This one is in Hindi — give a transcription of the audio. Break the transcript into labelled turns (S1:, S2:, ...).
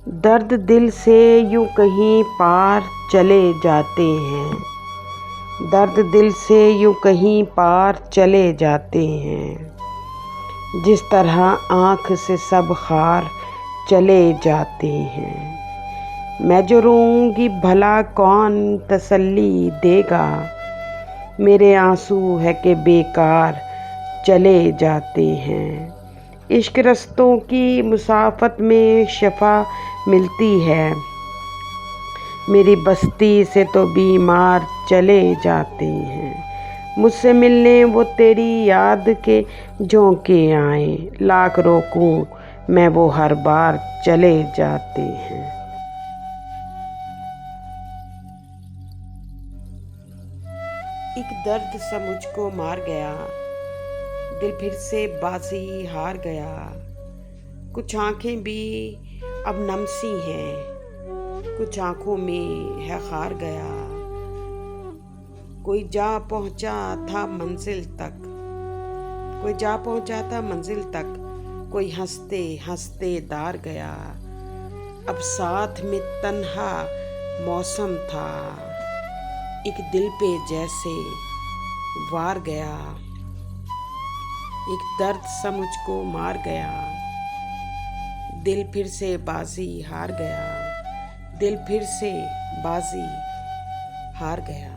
S1: दर्द दिल से यूं कहीं पार चले जाते हैं। दर्द दिल से यूं कहीं पार चले जाते हैं। जिस तरह आँख से सब खार चले जाते हैं। मैं जो रोऊंगी भला कौन तसल्ली देगा। मेरे आंसू है कि बेकार चले जाते हैं। इश्क रस्तों की मुसाफत में शफा मिलती है। मेरी बस्ती से तो बीमार चले जाते हैं। मुझसे मिलने वो तेरी याद के झोंके आए। लाख रोकूं मैं वो हर बार चले जाते हैं। एक दर्द सा मुझको मार गया। दिल फिर से बाजी हार गया। कुछ आंखें भी अब नम सी हैं। कुछ आंखों में है खार गया। कोई जा पहुंचा था मंजिल तक। कोई जा पहुंचा था मंजिल तक। कोई हंसते हंसते दार गया। अब साथ में तन्हा मौसम था। एक दिल पे जैसे वार गया। एक दर्द सा मुझको मार गया। दिल फिर से बाजी हार गया। दिल फिर से बाजी हार गया।